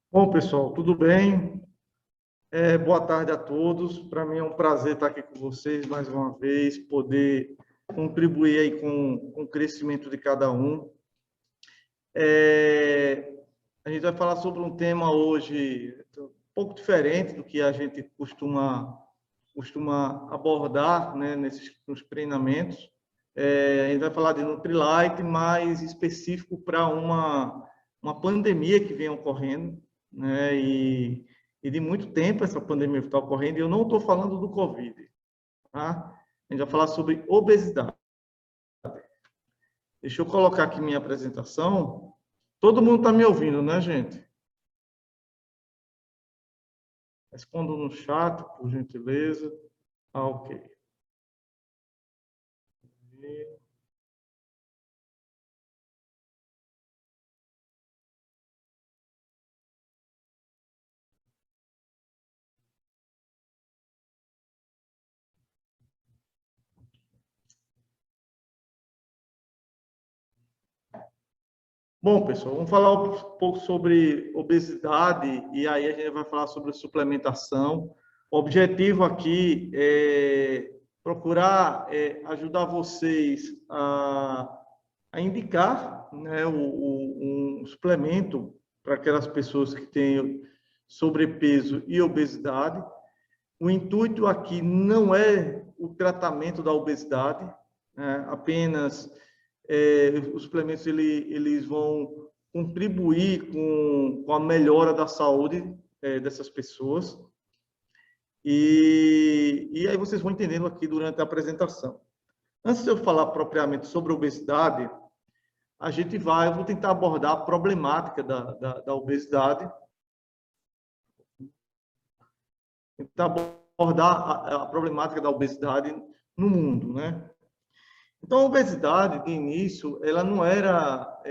Bom, pessoal, tudo bem? Boa tarde a todos. Para mim é um prazer estar aqui com vocês mais uma vez, poder contribuir aí com o crescimento de cada um. A gente vai falar sobre um tema hoje um pouco diferente do que a gente costuma abordar, né, nos treinamentos. A gente vai falar de Nutrilite, mais específico para uma pandemia que vem ocorrendo, né, e de muito tempo essa pandemia está ocorrendo, e eu não estou falando do Covid, tá? A gente vai falar sobre obesidade. Deixa eu colocar aqui minha apresentação. Todo mundo está me ouvindo, né, gente? Respondo no chat, por gentileza. Ok. Bom, pessoal, vamos falar um pouco sobre obesidade e aí a gente vai falar sobre suplementação. O objetivo aqui é procurar ajudar vocês a indicar, né, um suplemento para aquelas pessoas que têm sobrepeso e obesidade. O intuito aqui não é o tratamento da obesidade, né, apenas os suplementos eles vão contribuir com a melhora da saúde dessas pessoas. E aí vocês vão entendendo aqui durante a apresentação. Antes de eu falar propriamente sobre obesidade, eu vou tentar abordar a problemática da obesidade, tentar abordar a problemática da obesidade no mundo, né? Então, a obesidade, de início, ela não era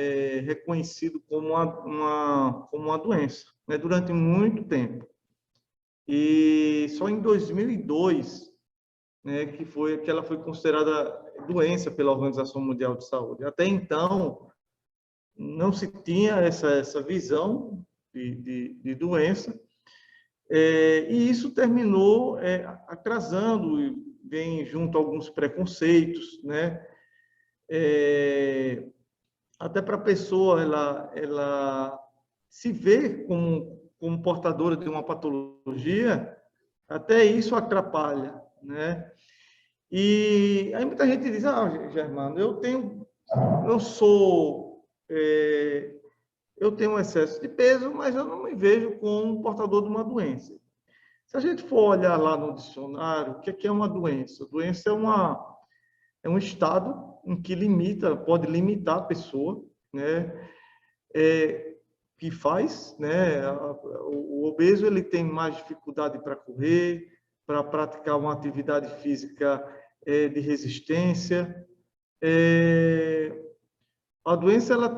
reconhecida como uma doença, né, durante muito tempo. E só em 2002, né, que ela foi considerada doença pela Organização Mundial de Saúde. Até então, não se tinha essa visão de doença, e isso terminou atrasando, vem junto a alguns preconceitos, né? Até para a pessoa ela se ver como portadora de uma patologia, até isso atrapalha, né? E aí muita gente diz: ah, Germano, eu sou, eu tenho um excesso de peso, mas eu não me vejo como portador de uma doença. Se a gente for olhar lá no dicionário, o que é uma doença? A doença é um estado em que pode limitar a pessoa, né? Que faz, né? O obeso ele tem mais dificuldade para correr, para praticar uma atividade física de resistência. A doença ela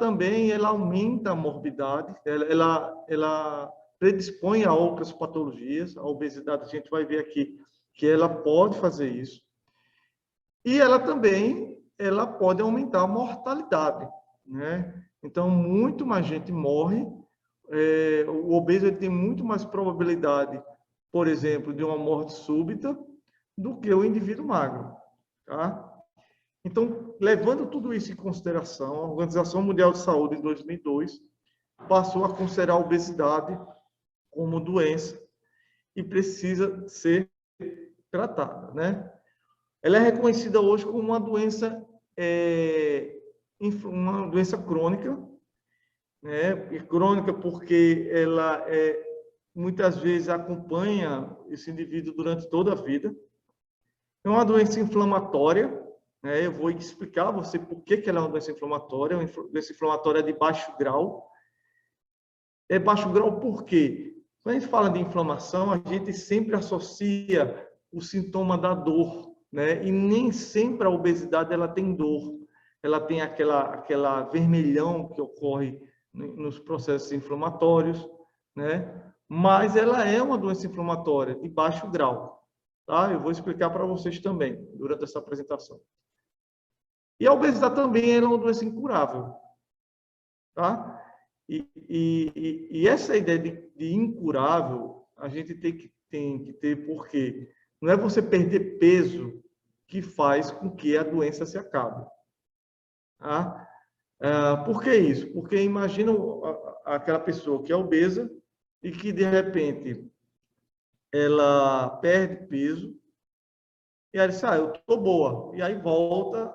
aumenta a morbidade, ela predispõe a outras patologias. A obesidade, a gente vai ver aqui que ela pode fazer isso. E ela pode aumentar a mortalidade, né? Então, muito mais gente morre. O obeso ele tem muito mais probabilidade, por exemplo, de uma morte súbita do que o indivíduo magro, tá? Então, levando tudo isso em consideração, a Organização Mundial de Saúde, em 2002, passou a considerar a obesidade como doença e precisa ser tratada, né? Ela é reconhecida hoje como uma doença crônica, né? E crônica porque ela muitas vezes acompanha esse indivíduo durante toda a vida. É uma doença inflamatória, né? Eu vou explicar a você por que ela é uma doença inflamatória. É uma doença inflamatória de baixo grau. É baixo grau por quê? Quando a gente fala de inflamação, a gente sempre associa o sintoma da dor, né? E nem sempre a obesidade ela tem dor. Ela tem aquela vermelhão que ocorre nos processos inflamatórios, né? Mas ela é uma doença inflamatória de baixo grau, tá? Eu vou explicar para vocês também durante essa apresentação. E a obesidade também é uma doença incurável, tá? E essa ideia de incurável, a gente tem que ter, porque não é você perder peso que faz com que a doença se acabe. Tá? Por que isso? Porque imagina aquela pessoa que é obesa e que, de repente, ela perde peso e ela diz, eu estou boa. E aí volta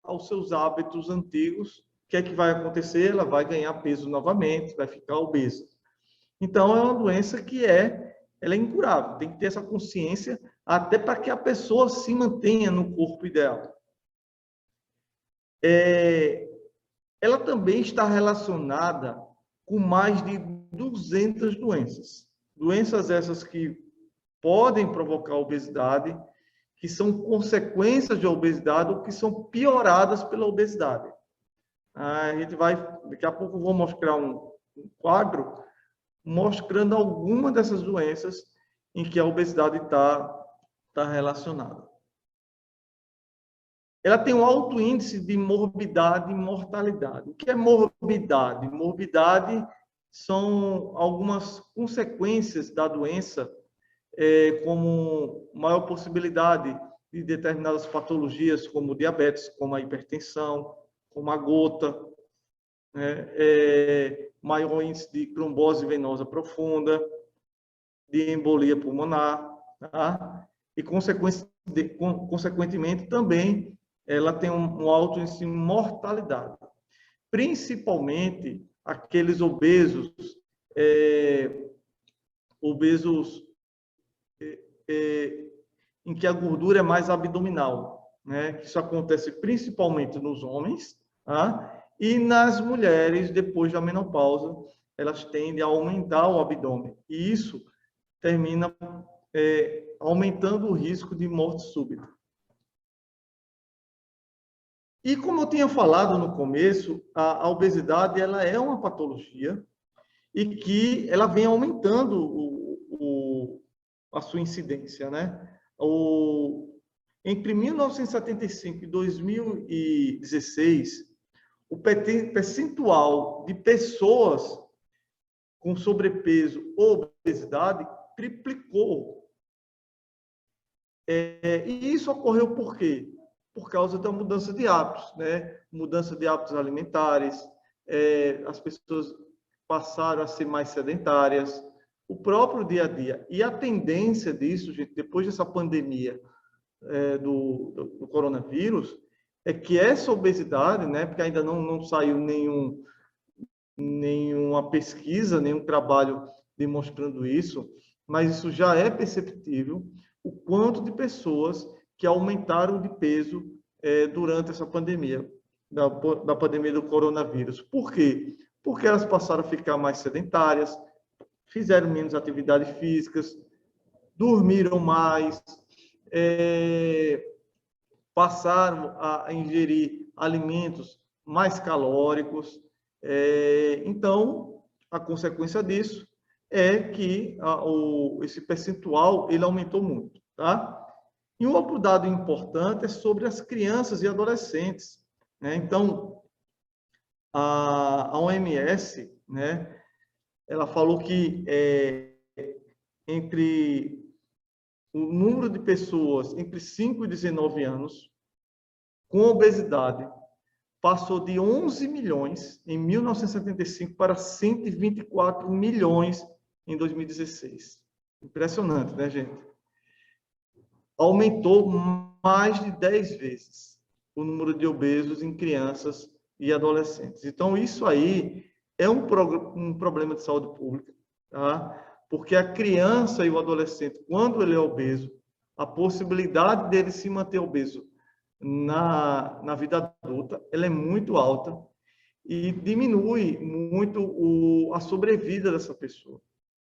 aos seus hábitos antigos. O que é que vai acontecer? Ela vai ganhar peso novamente, vai ficar obesa. Então, é uma doença que ela é incurável. Tem que ter essa consciência até para que a pessoa se mantenha no corpo ideal. Ela também está relacionada com mais de 200 doenças. Doenças essas que podem provocar obesidade, que são consequências de obesidade ou que são pioradas pela obesidade. A gente vai, daqui a pouco eu vou mostrar um quadro mostrando algumas dessas doenças em que a obesidade está relacionada. Ela tem um alto índice de morbidade e mortalidade. O que é morbidade? Morbidade são algumas consequências da doença, como maior possibilidade de determinadas patologias, como diabetes, como a hipertensão, como a gota, maior índice de trombose venosa profunda, de embolia pulmonar, tá? E, consequentemente, também ela tem um alto índice de mortalidade, principalmente aqueles obesos, em que a gordura é mais abdominal, né? Isso acontece principalmente nos homens, tá? E nas mulheres, depois da menopausa, elas tendem a aumentar o abdômen. E isso termina aumentando o risco de morte súbita. E como eu tinha falado no começo, a obesidade ela é uma patologia e que ela vem aumentando a sua incidência, né? Entre 1975 e 2016, o percentual de pessoas com sobrepeso ou obesidade triplicou. E isso ocorreu por quê? Por causa da mudança de hábitos, né? Mudança de hábitos alimentares, as pessoas passaram a ser mais sedentárias, o próprio dia a dia. E a tendência disso, gente, depois dessa pandemia do coronavírus, é que essa obesidade, né? Porque ainda não saiu nenhuma pesquisa, nenhum trabalho demonstrando isso, mas isso já é perceptível, o quanto de pessoas que aumentaram de peso durante essa pandemia, da pandemia do coronavírus. Por quê? Porque elas passaram a ficar mais sedentárias, fizeram menos atividades físicas, dormiram mais, passaram a ingerir alimentos mais calóricos. Então, a consequência disso é que esse percentual ele aumentou muito, tá? E um outro dado importante é sobre as crianças e adolescentes, né? Então, a OMS, né, ela falou que entre o número de pessoas entre 5 e 19 anos com obesidade passou de 11 milhões em 1975 para 124 milhões em 2016. Impressionante, né, gente? Aumentou mais de 10 vezes o número de obesos em crianças e adolescentes. Então, isso aí é um problema de saúde pública, tá? Porque a criança e o adolescente, quando ele é obeso, a possibilidade dele se manter obeso na vida adulta, ela é muito alta e diminui muito a sobrevida dessa pessoa,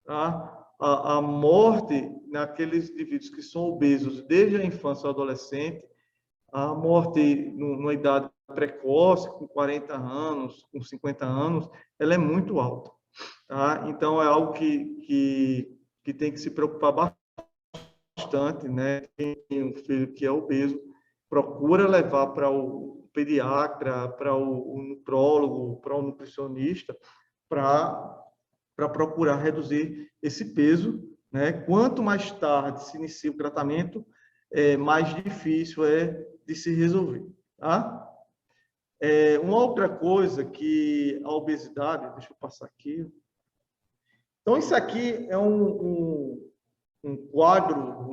tá? A morte naqueles indivíduos que são obesos desde a infância ao adolescente, a morte numa idade precoce, com 40 anos, com 50 anos, ela é muito alta, tá? Então, é algo que tem que se preocupar bastante, né? Tem um filho que é obeso, procura levar para o pediatra, para o nutrólogo, para o nutricionista, para procurar reduzir esse peso, né? Quanto mais tarde se inicia o tratamento, mais difícil é de se resolver, tá? Uma outra coisa que a obesidade, deixa eu passar aqui. Então, isso aqui é um quadro,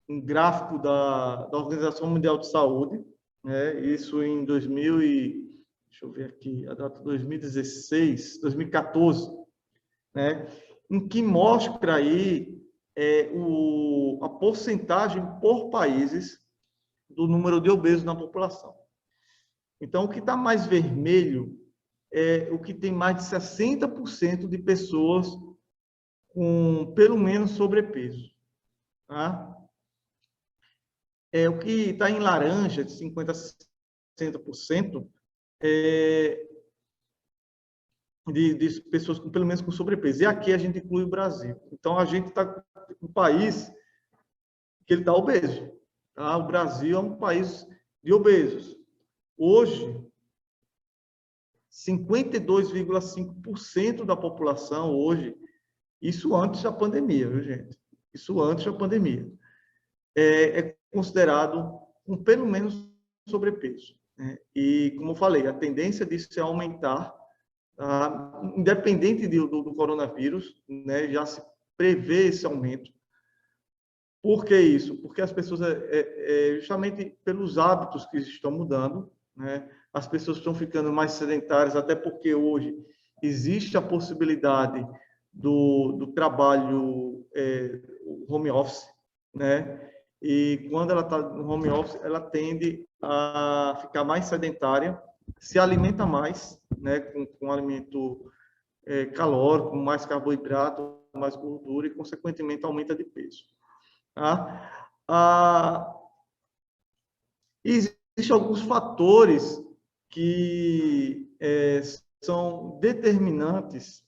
um gráfico da Organização Mundial de Saúde, né? Isso em 2000 deixa eu ver aqui, a data 2016, 2014, né? Em que mostra aí a porcentagem por países do número de obesos na população. Então, o que está mais vermelho é o que tem mais de 60% de pessoas com pelo menos sobrepeso. Tá? O que está em laranja, de 50% a 60%, de pessoas com pelo menos com sobrepeso. E aqui a gente inclui o Brasil. Então, a gente está um país que ele está obeso. Tá? O Brasil é um país de obesos. Hoje, 52,5% da população hoje, isso antes da pandemia, viu, gente? Isso antes da pandemia. É considerado com pelo menos sobrepeso. Né? E, como eu falei, a tendência disso é aumentar, tá? Independente do coronavírus, né? Já se prevê esse aumento. Por que isso? Porque as pessoas, justamente pelos hábitos que estão mudando, né? As pessoas estão ficando mais sedentárias, até porque hoje existe a possibilidade do trabalho home office, né? E quando ela está no home office, ela tende a ficar mais sedentária, se alimenta mais, né? Com alimento calórico, mais carboidrato, mais gordura e, consequentemente, aumenta de peso. Tá? Existem alguns fatores que são determinantes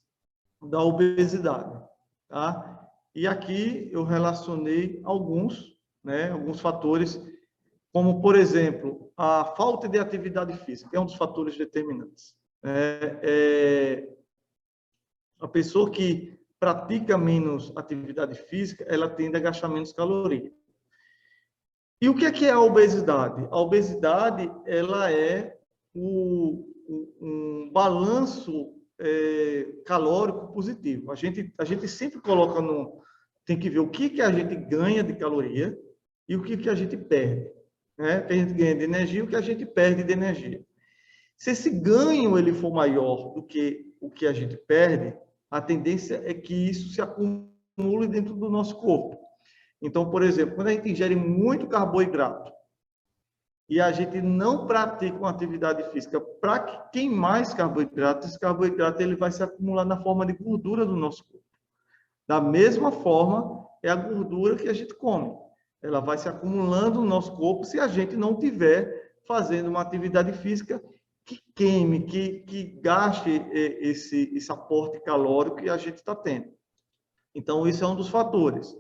da obesidade. Tá? E aqui eu relacionei alguns, né, alguns fatores, como, por exemplo, a falta de atividade física, é um dos fatores determinantes. A pessoa que pratica menos atividade física, ela tende a gastar menos calorias. E o que é a obesidade? A obesidade, ela é um balanço calórico positivo. A gente sempre coloca tem que ver o que a gente ganha de caloria e o que a gente perde. Né? O que a gente ganha de energia e o que a gente perde de energia. Se esse ganho ele for maior do que o que a gente perde, a tendência é que isso se acumule dentro do nosso corpo. Então, por exemplo, quando a gente ingere muito carboidrato e a gente não pratica uma atividade física para queimar esse carboidrato ele vai se acumular na forma de gordura do nosso corpo. Da mesma forma, é a gordura que a gente come. Ela vai se acumulando no nosso corpo se a gente não tiver fazendo uma atividade física que queime, que gaste esse aporte calórico que a gente está tendo. Então, isso é um dos fatores.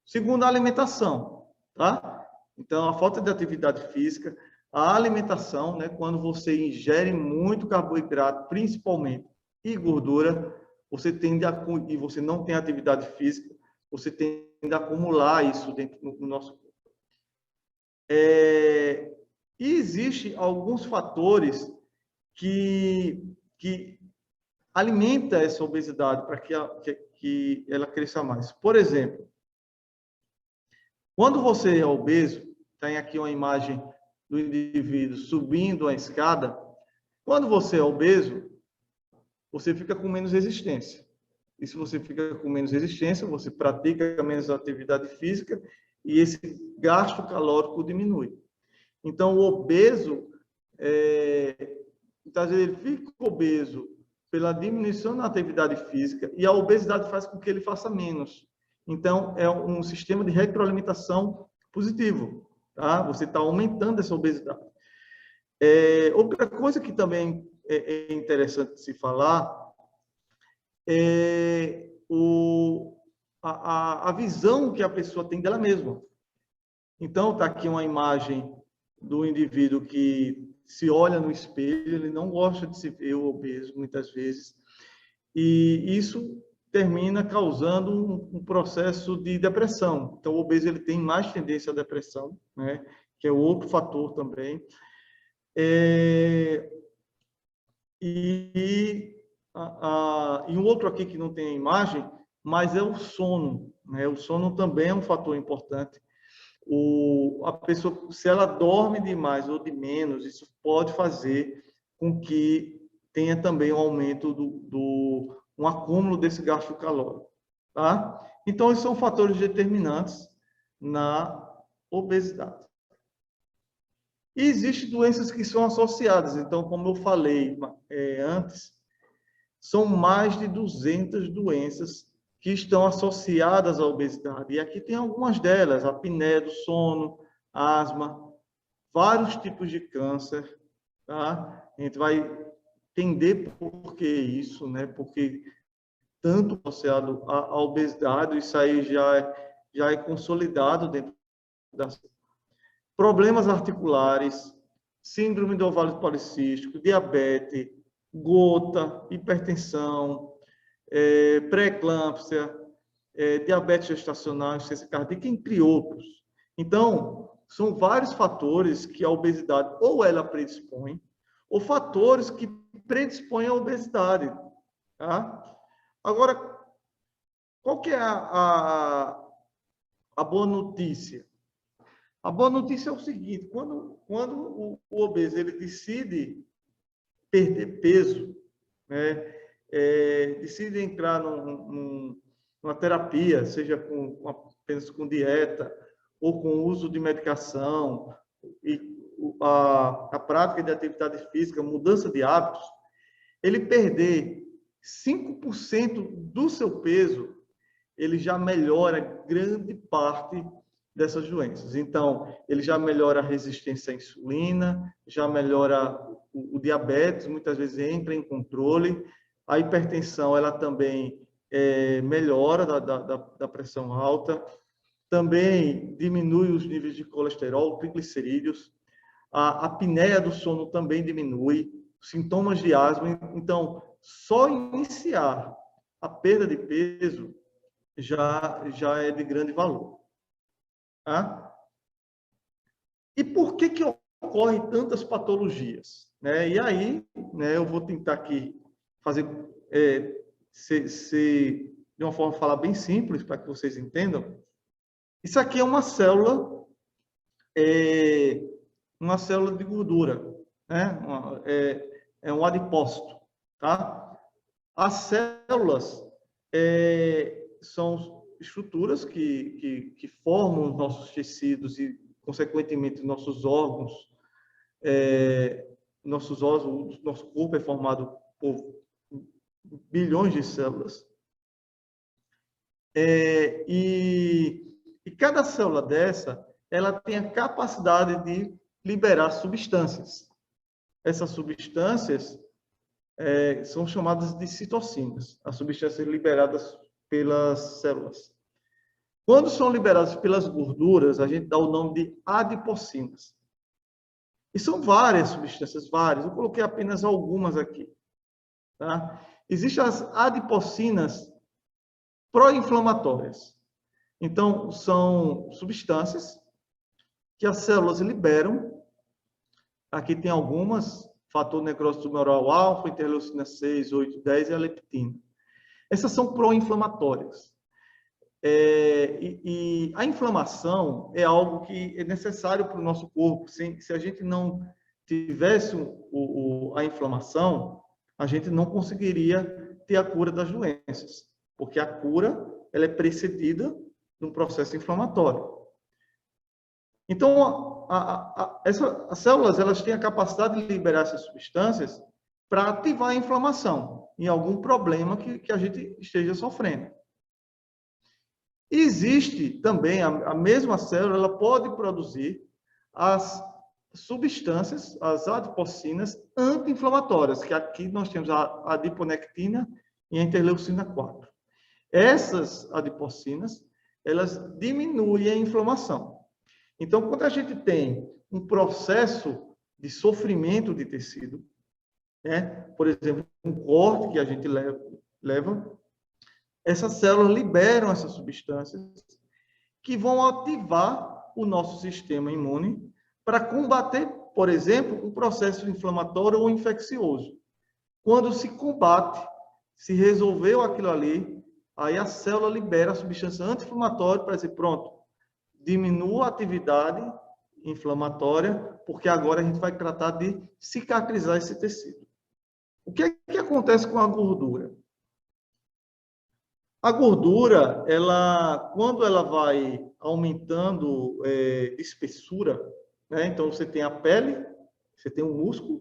Segundo, a alimentação, tá? Então, a falta de atividade física, a alimentação, né? Quando você ingere muito carboidrato, principalmente, e gordura, e você não tem atividade física, você tende a acumular isso dentro do nosso corpo. E existem alguns fatores que alimentam essa obesidade para que ela cresça mais. Por exemplo, quando você é obeso, tem aqui uma imagem do indivíduo subindo a escada. Quando você é obeso, você fica com menos resistência. E se você fica com menos resistência, você pratica menos atividade física e esse gasto calórico diminui. Então, o obeso, às vezes ele fica obeso pela diminuição da atividade física e a obesidade faz com que ele faça menos. Então, é um sistema de retroalimentação positivo. Tá? Você está aumentando essa obesidade. Outra coisa que também é interessante se falar é a visão que a pessoa tem dela mesma. Então, está aqui uma imagem do indivíduo que se olha no espelho, ele não gosta de se ver obeso, muitas vezes, e isso termina causando um processo de depressão. Então, o obeso ele tem mais tendência à depressão, né? Que é outro fator também. E um outro aqui que não tem a imagem, mas é o sono, né? O sono também é um fator importante. A pessoa, se ela dorme demais ou de menos, isso pode fazer com que tenha também um aumento um acúmulo desse gasto calórico, tá? Então, esses são fatores determinantes na obesidade. E existem doenças que são associadas. Então, como eu falei antes, são mais de 200 doenças que estão associadas à obesidade. E aqui tem algumas delas: a apneia do sono, asma, vários tipos de câncer, tá? A gente vai entender por que isso, né? Porque tanto associado à obesidade, isso aí já é consolidado dentro das problemas articulares, síndrome do ovário policístico, diabetes, gota, hipertensão, pré-eclâmpsia, diabetes gestacional, insuficiência cardíaca, entre outros. Então, são vários fatores que a obesidade ou ela predispõe, ou fatores que predispõem à obesidade. Tá? Agora, qual que é a boa notícia? A boa notícia é o seguinte: quando o obeso ele decide perder peso, né, decide entrar numa terapia, seja apenas com dieta ou com uso de medicação, e a prática de atividade física, mudança de hábitos, ele perder 5% do seu peso, ele já melhora grande parte dessas doenças. Então, ele já melhora a resistência à insulina, já melhora o diabetes, muitas vezes entra em controle. A hipertensão, ela também melhora da pressão alta. Também diminui os níveis de colesterol, triglicerídeos. A apneia do sono também diminui. Sintomas de asma. Então, só iniciar a perda de peso já é de grande valor. Tá? E por que ocorre tantas patologias? Né? E aí, né, eu vou tentar aqui fazer de uma forma falar bem simples para que vocês entendam. Isso aqui é uma célula de gordura, né? É um adipócito, tá? As células são estruturas que formam os nossos tecidos e, consequentemente, nossos órgãos. Nosso corpo é formado por bilhões de células. E cada célula dessa, ela tem a capacidade de liberar substâncias. Essas substâncias são chamadas de citocinas, as substâncias liberadas pelas células. Quando são liberadas pelas gorduras, a gente dá o nome de adipocinas. E são várias substâncias, várias. Eu coloquei apenas algumas aqui. Tá? Existem as adipocinas pró-inflamatórias. Então, são substâncias que as células liberam. Aqui tem algumas: fator necrose tumoral alfa, interleucina 6, 8, 10 e a leptina. Essas são pró-inflamatórias. E a inflamação é algo que é necessário para o nosso corpo. Se a gente não tivesse a inflamação, a gente não conseguiria ter a cura das doenças, porque a cura ela é precedida de um processo inflamatório. Então, as células elas têm a capacidade de liberar essas substâncias para ativar a inflamação em algum problema que a gente esteja sofrendo. Existe também, a mesma célula, ela pode produzir as substâncias, as adipocinas anti-inflamatórias, que aqui nós temos a adiponectina e a interleucina 4. Essas adipocinas, elas diminuem a inflamação. Então, quando a gente tem um processo de sofrimento de tecido, né? Por exemplo, um corte que a gente leva, essas células liberam essas substâncias que vão ativar o nosso sistema imune para combater, por exemplo, um processo inflamatório ou infeccioso. Quando se combate, se resolveu aquilo ali, aí a célula libera a substância anti-inflamatória para dizer, pronto, diminua a atividade inflamatória, porque agora a gente vai tratar de cicatrizar esse tecido. O que é que acontece com a gordura? A gordura, quando ela vai aumentando de espessura, né? Então você tem a pele, você tem o músculo,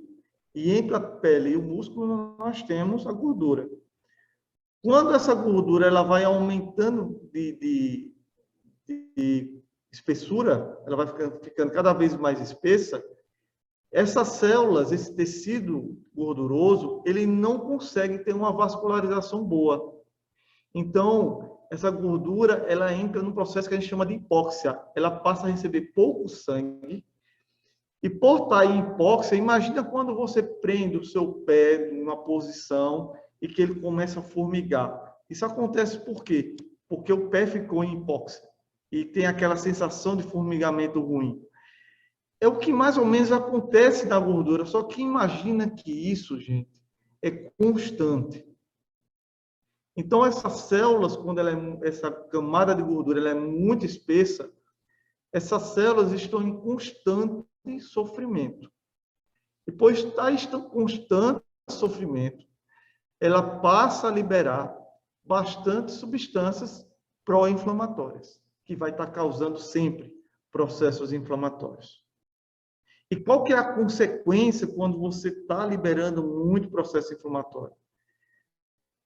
e entre a pele e o músculo nós temos a gordura. Quando essa gordura ela vai aumentando de espessura, ela vai ficando cada vez mais espessa, essas células, esse tecido gorduroso, ele não consegue ter uma vascularização boa. Então, essa gordura, ela entra num processo que a gente chama de hipóxia. Ela passa a receber pouco sangue. E por estar em hipóxia, imagina quando você prende o seu pé em uma posição e que ele começa a formigar. Isso acontece por quê? Porque o pé ficou em hipóxia e tem aquela sensação de formigamento ruim. É o que mais ou menos acontece na gordura, só que imagina que isso, gente, é constante. Então, essas células, quando essa camada de gordura ela é muito espessa, essas células estão em constante sofrimento. Depois de estar em constante sofrimento, ela passa a liberar bastante substâncias pró-inflamatórias, que vai estar causando sempre processos inflamatórios. E qual que é a consequência quando você está liberando muito processo inflamatório?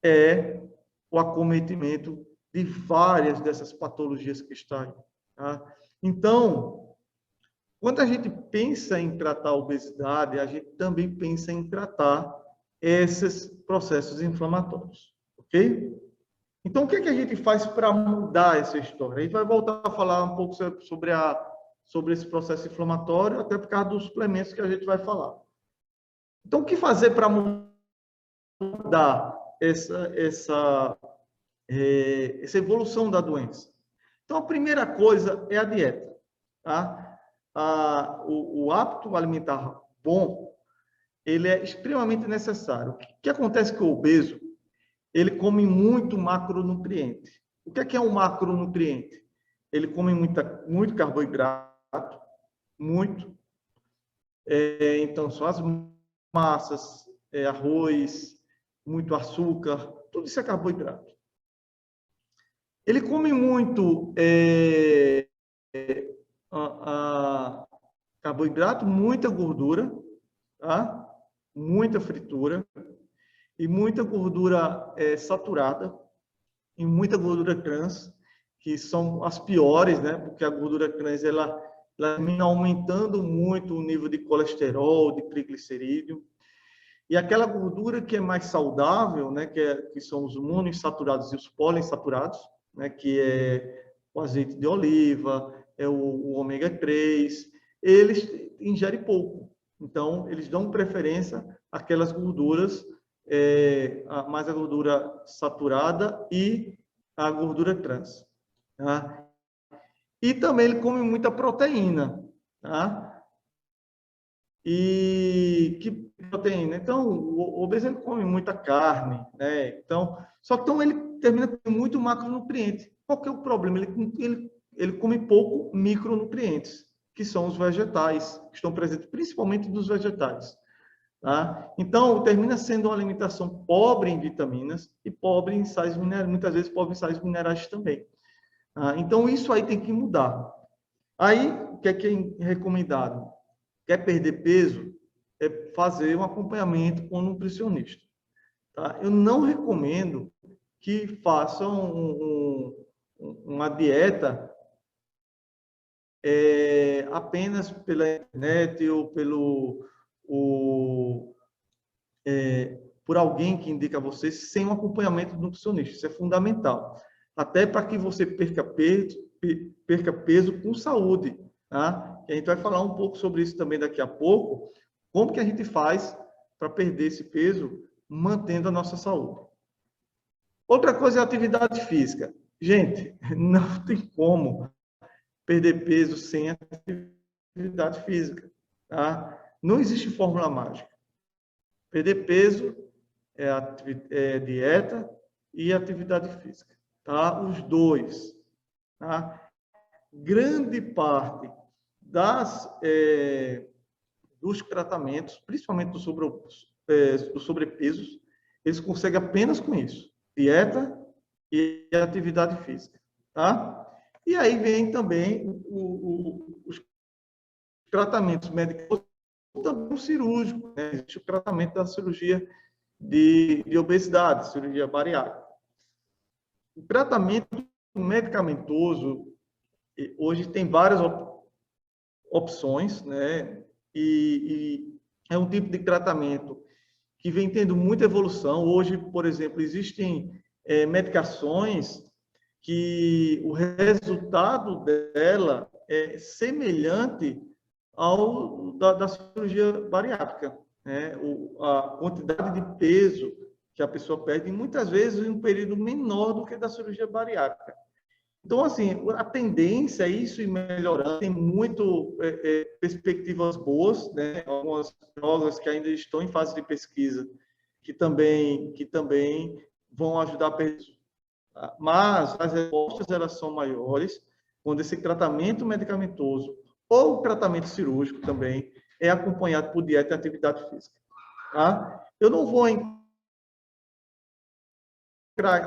É o acometimento de várias dessas patologias que estão aí. Tá? Então, quando a gente pensa em tratar a obesidade, a gente também pensa em tratar esses processos inflamatórios, ok? Então, o que é que a gente faz para mudar essa história? A gente vai voltar a falar um pouco sobre esse processo inflamatório, até por causa dos suplementos que a gente vai falar. Então, o que fazer para mudar essa evolução da doença? Então, a primeira coisa é a dieta. Tá? O hábito alimentar bom, ele é extremamente necessário. O que acontece com o obeso? Ele come muito macronutriente. O que é um macronutriente? Ele come muito carboidrato, muito. Então, são as massas, arroz, muito açúcar, tudo isso é carboidrato. Ele come muito carboidrato, muita gordura, tá? Muita fritura e muita gordura saturada e muita gordura trans, que são as piores, né? Porque a gordura trans ela termina aumentando muito o nível de colesterol, de triglicerídeo. E aquela gordura que é mais saudável, né? Que são os monoinsaturados e os poliinsaturados, né? Que é o azeite de oliva, é o ômega 3, eles ingerem pouco. Então, eles dão preferência àquelas gorduras, mais a gordura saturada e a gordura trans. Tá? E também ele come muita proteína. Tá? E que proteína? Então, o obeso ele come muita carne, né? Então, só que então, ele termina com muito macronutriente. Qual que é o problema? Ele come pouco micronutrientes, que são os vegetais, que estão presentes principalmente nos vegetais. Tá? Então, termina sendo uma alimentação pobre em vitaminas e pobre em sais minerais, muitas vezes pobre em sais minerais também. Tá? Então, isso aí tem que mudar. Aí, o que é recomendado? Quer perder peso? É fazer um acompanhamento com um nutricionista. Tá? Eu não recomendo que façam uma dieta apenas pela internet ou por alguém que indica a você sem um acompanhamento do nutricionista. Isso é fundamental. Até para que você perca peso com saúde. tá? E a gente vai falar um pouco sobre isso também daqui a pouco, como que a gente faz para perder esse peso mantendo a nossa saúde. Outra coisa é a atividade física. Gente, não tem como perder peso sem atividade física, tá? Não existe fórmula mágica. Perder peso é dieta e atividade física, tá? Os dois, tá? Grande parte dos tratamentos, principalmente dos sobrepesos, eles conseguem apenas com isso, dieta e atividade física, tá? E aí vem também os tratamentos médicos, também cirúrgicos, né? Existe o tratamento da cirurgia de obesidade, cirurgia bariátrica. O tratamento medicamentoso, hoje tem várias opções, né? E é um tipo de tratamento que vem tendo muita evolução. Hoje, por exemplo, existem medicações que o resultado dela é semelhante ao da cirurgia bariátrica, né? A quantidade de peso que a pessoa perde, muitas vezes em um período menor do que da cirurgia bariátrica. Então, assim, a tendência é isso ir melhorando, tem muito perspectivas boas, né? Algumas drogas que ainda estão em fase de pesquisa, que também vão ajudar a perder. Mas as respostas elas são maiores quando esse tratamento medicamentoso ou tratamento cirúrgico também é acompanhado por dieta e atividade física. Tá? Eu não vou entrar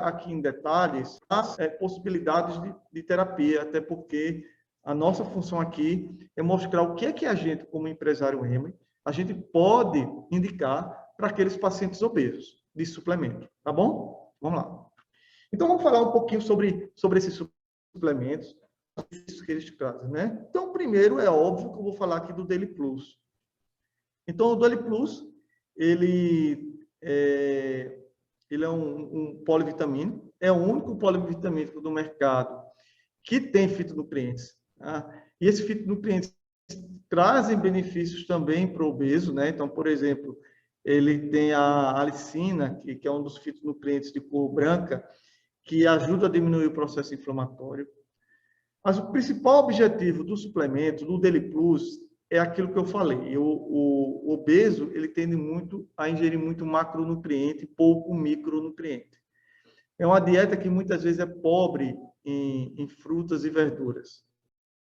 aqui em detalhes as possibilidades de terapia, até porque a nossa função aqui é mostrar o que é que a gente, como empresário EMA, a gente pode indicar para aqueles pacientes obesos de suplemento, tá bom? Vamos lá. Então, vamos falar um pouquinho sobre esses suplementos, isso que eles trazem, né? Então, primeiro, é óbvio que eu vou falar aqui do Daily Plus. Então, o Daily Plus, ele é um polivitamínico, é o único polivitamínico do mercado que tem fitonutrientes. Tá? E esses fitonutrientes trazem benefícios também para o obeso, né? Então, por exemplo, ele tem a alicina, que é um dos fitonutrientes de cor branca, que ajuda a diminuir o processo inflamatório. Mas o principal objetivo do suplemento, do Daily Plus, é aquilo que eu falei. O obeso, ele tende muito a ingerir muito macronutriente, pouco micronutriente. É uma dieta que muitas vezes é pobre em frutas e verduras.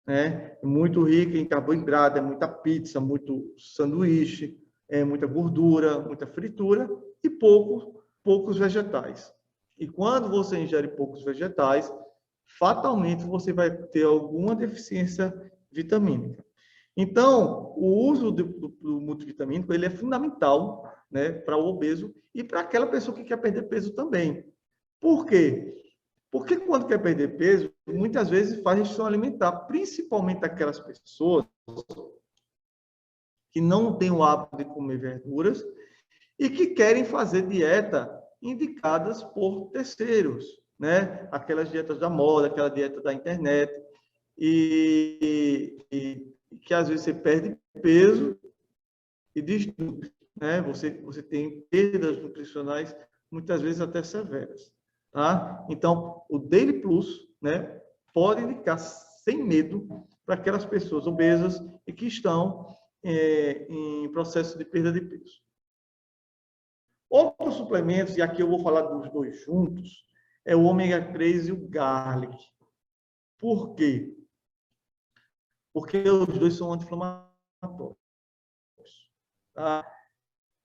Né? É muito rica em carboidrato, é muita pizza, muito sanduíche, é muita gordura, muita fritura e poucos vegetais. E quando você ingere poucos vegetais, fatalmente você vai ter alguma deficiência vitamínica. Então, o uso do multivitamínico ele é fundamental, né, para o obeso e para aquela pessoa que quer perder peso também. Por quê? Porque quando quer perder peso, muitas vezes faz restrição alimentar, principalmente aquelas pessoas que não têm o hábito de comer verduras e que querem fazer dieta indicadas por terceiros, né? Aquelas dietas da moda, aquela dieta da internet, e que às vezes você perde peso e desnutre, né? Você tem perdas nutricionais, muitas vezes até severas, tá? Então, o Daily Plus, né, pode indicar sem medo para aquelas pessoas obesas e que estão em processo de perda de peso. Outros suplementos, e aqui eu vou falar dos dois juntos, é o ômega 3 e o garlic. Por quê? Porque os dois são anti-inflamatórios. Tá?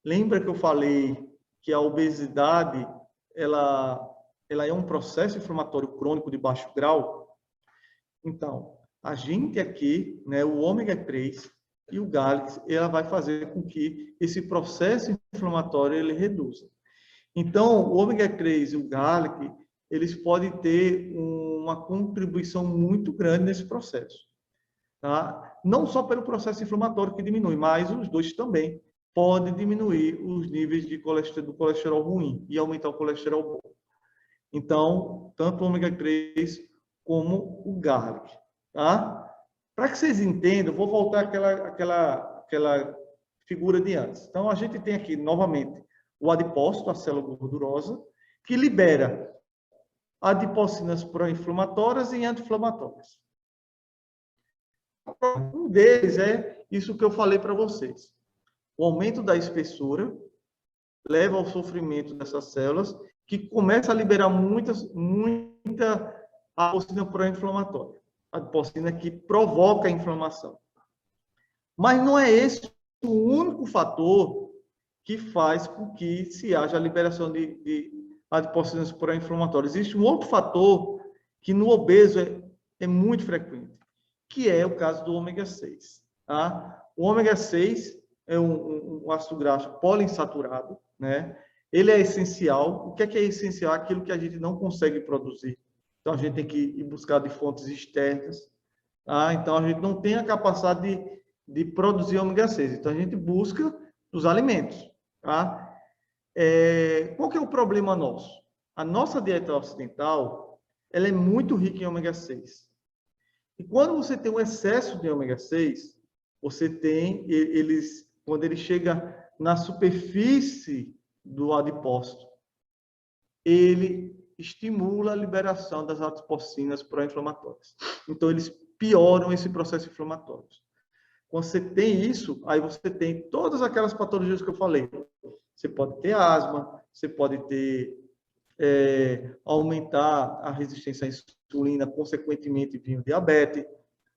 Lembra que eu falei que a obesidade ela é um processo inflamatório crônico de baixo grau? Então, a gente aqui, né, o ômega 3 e o garlic, ela vai fazer com que esse processo inflamatório ele reduza. Então, o ômega 3 e o garlic, eles podem ter uma contribuição muito grande nesse processo. Tá? Não só pelo processo inflamatório que diminui, mas os dois também podem diminuir os níveis do colesterol ruim e aumentar o colesterol bom. Então, tanto o ômega 3 como o garlic. Tá? Para que vocês entendam, vou voltar àquela figura de antes. Então, a gente tem aqui, novamente, o adipócito, a célula gordurosa, que libera adipocinas pró-inflamatórias e anti-inflamatórias. Um deles é isso que eu falei para vocês. O aumento da espessura leva ao sofrimento dessas células, que começa a liberar muita adipocina pró-inflamatória. Adipocina que provoca a inflamação. Mas não é esse o único fator que faz com que se haja a liberação de adipocinas pró-inflamatórias. Existe um outro fator que no obeso é muito frequente, que é o caso do ômega 6. Tá? O ômega 6 é um ácido graxo poliinsaturado, né? Ele é essencial. O que é essencial? Aquilo que a gente não consegue produzir. Então, a gente tem que ir buscar de fontes externas. Tá? Então, a gente não tem a capacidade de produzir ômega 6. Então, a gente busca dos alimentos. Tá? Qual que é o problema nosso? A nossa dieta ocidental, ela é muito rica em ômega 6. E quando você tem um excesso de ômega 6, você tem quando ele chega na superfície do adipócito, ele estimula a liberação das adipocinas pró-inflamatórias. Então, eles pioram esse processo inflamatório. Quando você tem isso, aí você tem todas aquelas patologias que eu falei. Você pode ter asma, você pode ter aumentar a resistência à insulina, consequentemente vir o diabetes.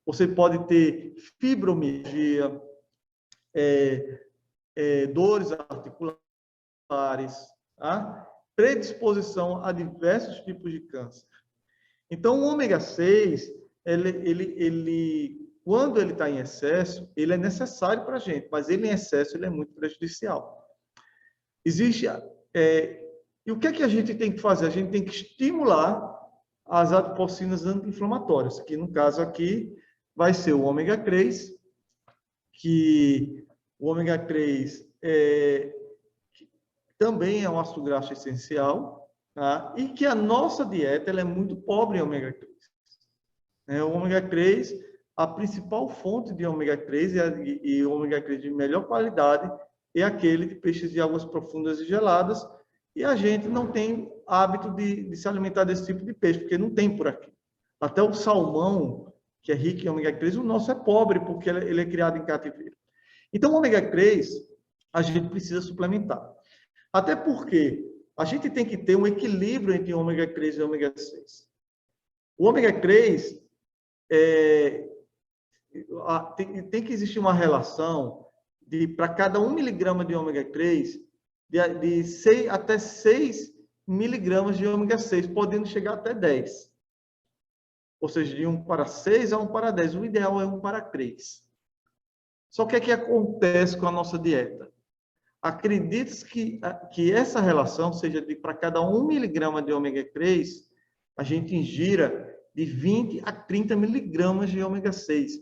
Você pode ter fibromialgia, dores articulares, tá? Predisposição a diversos tipos de câncer. Então, o ômega 6, quando ele está em excesso, ele é necessário para a gente, mas ele em excesso ele é muito prejudicial. Existe... e o que é que a gente tem que fazer? A gente tem que estimular as adipocinas anti-inflamatórias, que no caso aqui vai ser o ômega 3, que o ômega 3 também é um ácido graxo essencial, tá? E que a nossa dieta ela é muito pobre em ômega 3. O ômega 3, a principal fonte de ômega 3 e ômega 3 de melhor qualidade é aquele de peixes de águas profundas e geladas, e a gente não tem hábito de se alimentar desse tipo de peixe, porque não tem por aqui. Até o salmão, que é rico em ômega 3, o nosso é pobre, porque ele é criado em cativeiro. Então, o ômega 3, a gente precisa suplementar. Até porque a gente tem que ter um equilíbrio entre ômega 3 e ômega 6. O ômega 3 tem que existir uma relação para cada 1 miligrama de ômega 3, de 6 até 6 miligramas de ômega 6, podendo chegar até 10. Ou seja, de 1 para 6 a 1 para 10. O ideal é 1 para 3. Só que o que acontece com a nossa dieta? Acredite que essa relação seja para cada 1 miligrama de ômega 3, a gente ingira de 20 a 30 miligramas de ômega 6,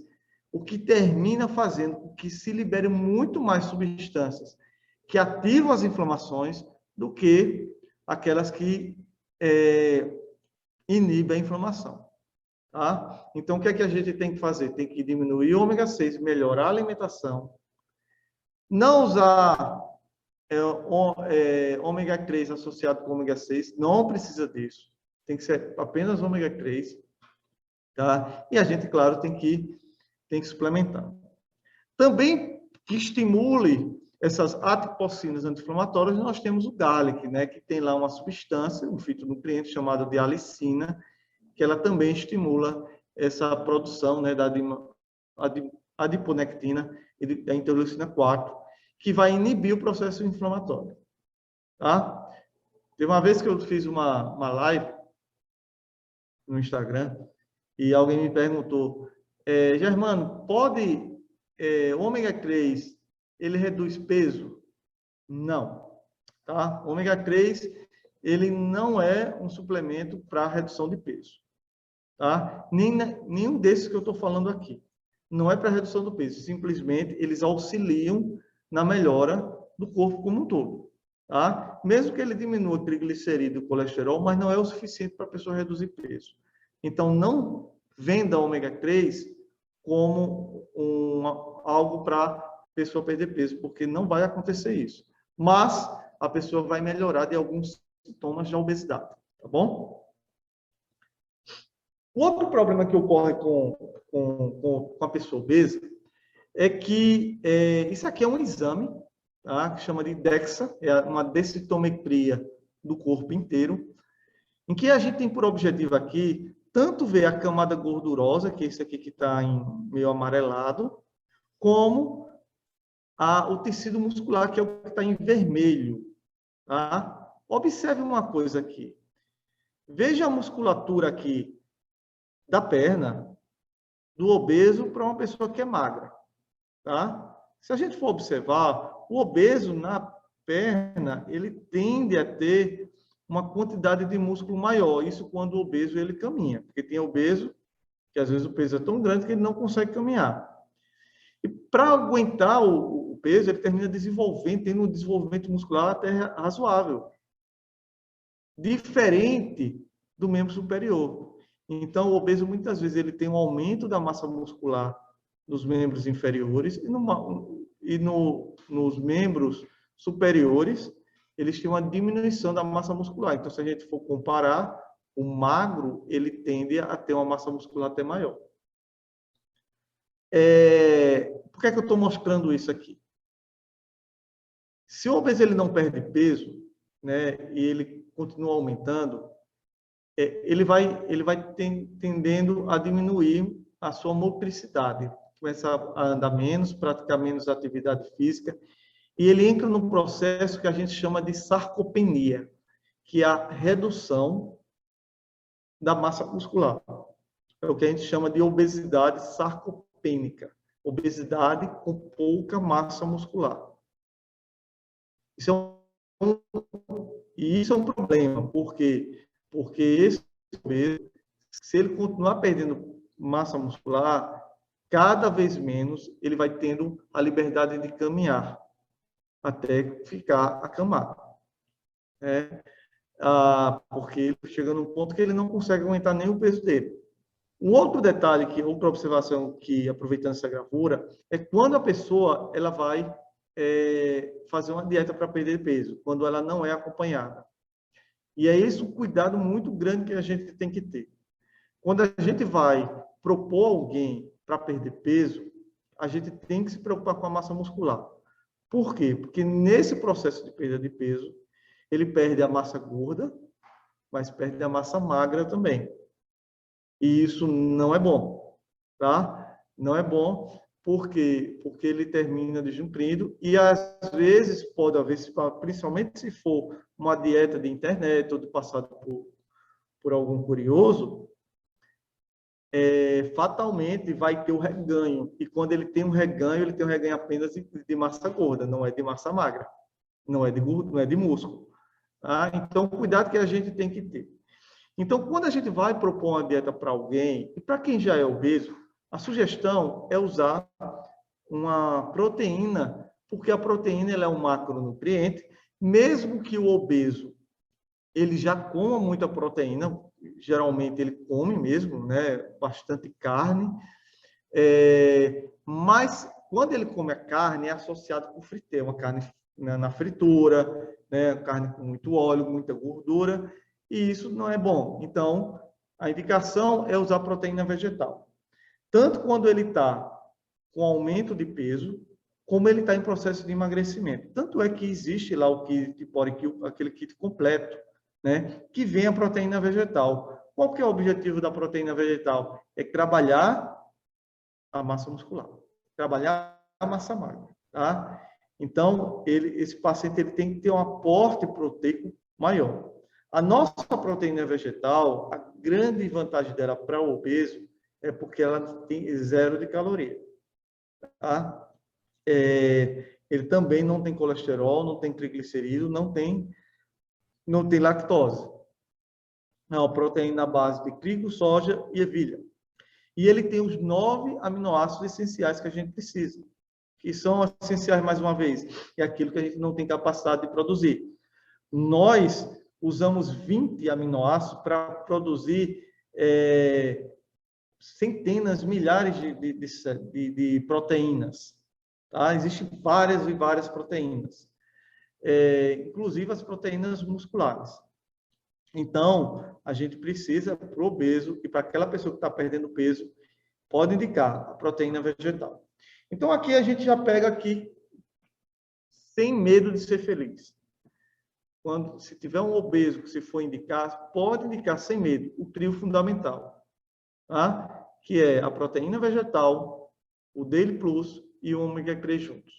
o que termina fazendo com que se libere muito mais substâncias que ativam as inflamações do que aquelas que inibem a inflamação. Tá? Então, o que é que a gente tem que fazer? Tem que diminuir o ômega 6, melhorar a alimentação, não usar ômega 3 associado com ômega 6, não precisa disso. Tem que ser apenas ômega 3. Tá? E a gente, claro, tem que suplementar. Também que estimule essas adipocinas anti-inflamatórias, nós temos o garlic, né, que tem lá uma substância, um fitonutriente chamado de alicina, que ela também estimula essa produção, né, da adiponectina e da interleucina 4, que vai inibir o processo inflamatório. Tá? Teve uma vez que eu fiz uma live no Instagram e alguém me perguntou, Germano, pode ômega 3, ele reduz peso? Não. Tá? Ômega 3, ele não é um suplemento para redução de peso. Tá? Nenhum desses que eu estou falando aqui. Não é para redução do peso, simplesmente eles auxiliam na melhora do corpo como um todo. Tá? Mesmo que ele diminua o triglicerídeo e o colesterol, mas não é o suficiente para a pessoa reduzir peso. Então, não venda ômega 3 como algo para a pessoa perder peso, porque não vai acontecer isso. Mas a pessoa vai melhorar de alguns sintomas de obesidade, tá bom? O outro problema que ocorre com a pessoa obesa é que isso aqui é um exame, tá? Que chama de DEXA, é uma densitometria do corpo inteiro, em que a gente tem por objetivo aqui tanto ver a camada gordurosa, que é esse aqui que está em meio amarelado, como o tecido muscular, que é o que está em vermelho. Tá? Observe uma coisa aqui. Veja a musculatura aqui da perna do obeso para uma pessoa que é magra. Tá? Se a gente for observar, o obeso na perna, ele tende a ter uma quantidade de músculo maior. Isso quando o obeso ele caminha. Porque tem obeso que às vezes o peso é tão grande que ele não consegue caminhar. E para aguentar o peso, ele termina tendo um desenvolvimento muscular até razoável. Diferente do membro superior. Então, o obeso, muitas vezes, ele tem um aumento da massa muscular nos membros inferiores nos membros superiores, eles têm uma diminuição da massa muscular. Então, se a gente for comparar, o magro, ele tende a ter uma massa muscular até maior. Por que é que eu estou mostrando isso aqui? Se o obeso ele não perde peso, né, e ele continua aumentando, ele vai tendendo a diminuir a sua motricidade, começa a andar menos, praticar menos atividade física, e ele entra num processo que a gente chama de sarcopenia, que é a redução da massa muscular. É o que a gente chama de obesidade sarcopênica, obesidade com pouca massa muscular. Isso é um problema, porque esse obeso, se ele continuar perdendo massa muscular, cada vez menos ele vai tendo a liberdade de caminhar até ficar acamado. Porque ele chega num ponto que ele não consegue aumentar nem o peso dele. Um outro detalhe, outra observação que, aproveitando essa gravura, é quando a pessoa ela vai fazer uma dieta para perder peso, quando ela não é acompanhada. E é esse um cuidado muito grande que a gente tem que ter. Quando a gente vai propor alguém para perder peso, a gente tem que se preocupar com a massa muscular. Por quê? Porque nesse processo de perda de peso, ele perde a massa gorda, mas perde a massa magra também. E isso não é bom, tá? Não é bom porque ele termina desnutrido e às vezes pode haver, principalmente se for uma dieta de internet ou de passado por algum curioso, fatalmente vai ter o reganho. E quando ele tem um reganho, ele tem um reganho apenas de massa gorda, não é de massa magra, não é de músculo. Tá? Então, cuidado que a gente tem que ter. Então, quando a gente vai propor uma dieta para alguém, e para quem já é obeso, a sugestão é usar uma proteína, porque a proteína ela é um macronutriente, mesmo que o obeso ele já coma muita proteína, geralmente ele come mesmo, né, bastante carne, mas quando ele come a carne é associado com friteira, uma carne na fritura, né, carne com muito óleo, muita gordura, e isso não é bom. Então, a indicação é usar proteína vegetal. Tanto quando ele está com aumento de peso, como ele está em processo de emagrecimento. Tanto é que existe lá o kit PoriKill, aquele kit completo, né, que vem a proteína vegetal. Qual que é o objetivo da proteína vegetal? É trabalhar a massa muscular, trabalhar a massa magra, tá? Então, esse paciente ele tem que ter um aporte proteico maior. A nossa proteína vegetal, a grande vantagem dela para o obeso é porque ela tem 0 de caloria. Tá? Ele também não tem colesterol, não tem triglicerídeo, não tem lactose. É uma proteína à base de trigo, soja e ervilha. E ele tem os 9 aminoácidos essenciais que a gente precisa, que são essenciais, mais uma vez, é aquilo que a gente não tem capacidade de produzir. Nós usamos 20 aminoácidos para produzir centenas, milhares de proteínas. Tá? Existem várias e várias proteínas, inclusive as proteínas musculares. Então, a gente precisa, para o obeso e para aquela pessoa que está perdendo peso, pode indicar a proteína vegetal. Então, aqui a gente já pega aqui, sem medo de ser feliz. Se tiver um obeso que se for indicar, pode indicar sem medo o trio fundamental, tá? Que é a proteína vegetal, o Daily Plus e o ômega 3 juntos,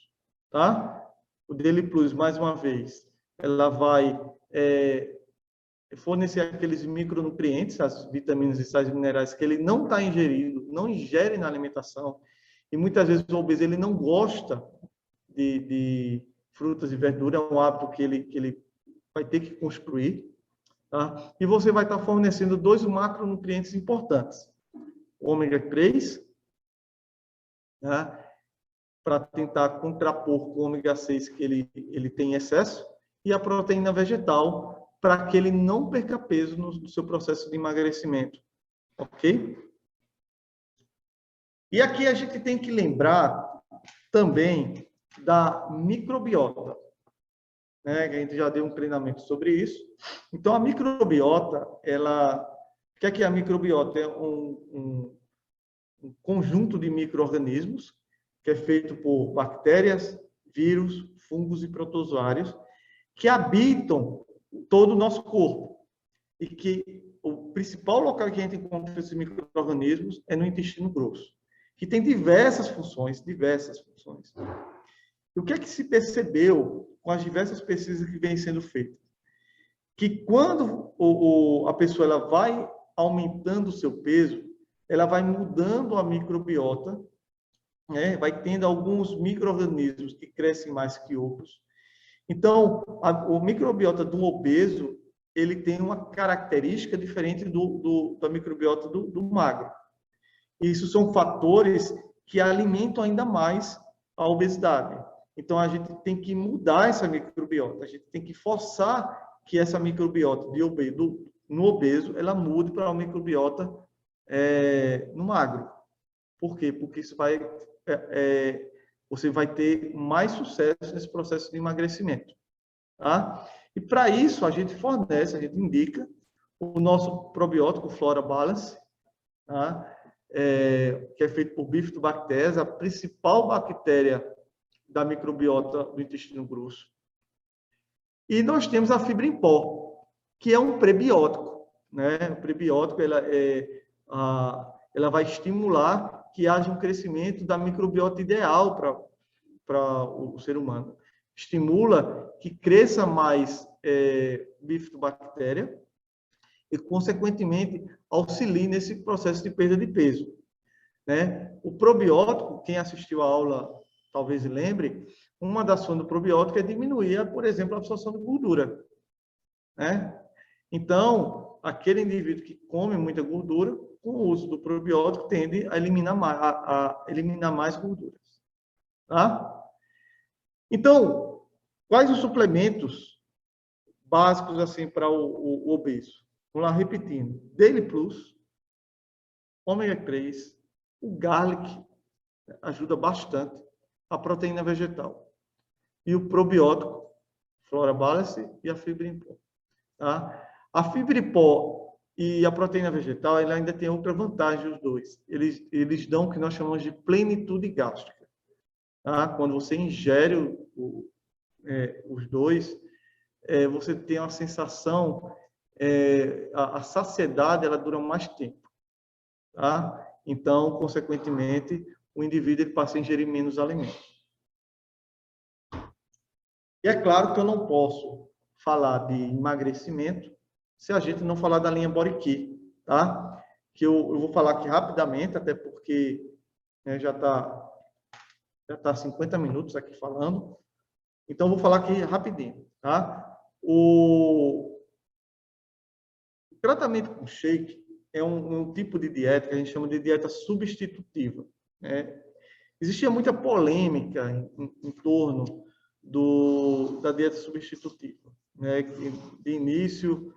tá? O Daily Plus, mais uma vez, ela vai fornecer aqueles micronutrientes, as vitaminas e sais minerais que ele não está ingerindo, não ingere na alimentação, e muitas vezes o obeso ele não gosta de frutas e verduras, é um hábito que ele vai ter que construir, tá? E você vai estar fornecendo 2 macronutrientes importantes, o ômega 3, tá? Para tentar contrapor com o ômega 6 que ele tem em excesso, e a proteína vegetal, para que ele não perca peso no seu processo de emagrecimento, ok? E aqui a gente tem que lembrar também da microbiota, né? A gente já deu um treinamento sobre isso. Então, a microbiota, o que é a microbiota? É um conjunto de micro-organismos que é feito por bactérias, vírus, fungos e protozoários que habitam todo o nosso corpo. E que o principal local que a gente encontra esses micro-organismos é no intestino grosso, que tem diversas funções. E o que é que se percebeu com as diversas pesquisas que vêm sendo feitas? Que quando a pessoa ela vai aumentando o seu peso, ela vai mudando a microbiota, né? Vai tendo alguns micro-organismos que crescem mais que outros. Então, o microbiota do obeso, ele tem uma característica diferente da microbiota do magro. Isso são fatores que alimentam ainda mais a obesidade. Então, a gente tem que mudar essa microbiota, a gente tem que forçar que essa microbiota no obeso, ela mude para uma microbiota no magro. Por quê? Porque isso você vai ter mais sucesso nesse processo de emagrecimento. Tá? E para isso, a gente indica o nosso probiótico Flora Balance, tá? Que é feito por Bifidobacterias, a principal bactéria da microbiota do intestino grosso. E nós temos a fibra em pó, que é um prebiótico, né? O prebiótico ela vai estimular que haja um crescimento da microbiota ideal para o ser humano. Estimula que cresça mais bifidobactéria e, consequentemente, auxilie nesse processo de perda de peso, né? O probiótico, quem assistiu a aula talvez lembre, uma das funções do probiótico é diminuir, por exemplo, a absorção de gordura, né? Então, aquele indivíduo que come muita gordura, com o uso do probiótico, tende a eliminar mais gorduras, tá? Então, quais os suplementos básicos assim para o obeso? Vamos lá, repetindo. Daily Plus, ômega 3, o garlic ajuda bastante, a proteína vegetal e o probiótico, Flora Balance e a fibra em pó. Tá? A fibra em pó e a proteína vegetal, ela ainda tem outra vantagem, os dois. Eles dão o que nós chamamos de plenitude gástrica. Tá? Quando você ingere os dois, você tem uma sensação, a saciedade ela dura mais tempo. Tá? Então, consequentemente, o indivíduo ele passa a ingerir menos alimentos. E é claro que eu não posso falar de emagrecimento se a gente não falar da linha Body Key, tá? Que eu vou falar aqui rapidamente, até porque já está 50 minutos aqui falando. Então, eu vou falar aqui rapidinho, tá? O tratamento com shake é um tipo de dieta que a gente chama de dieta substitutiva, né? Existia muita polêmica em torno da dieta substitutiva, né? De início,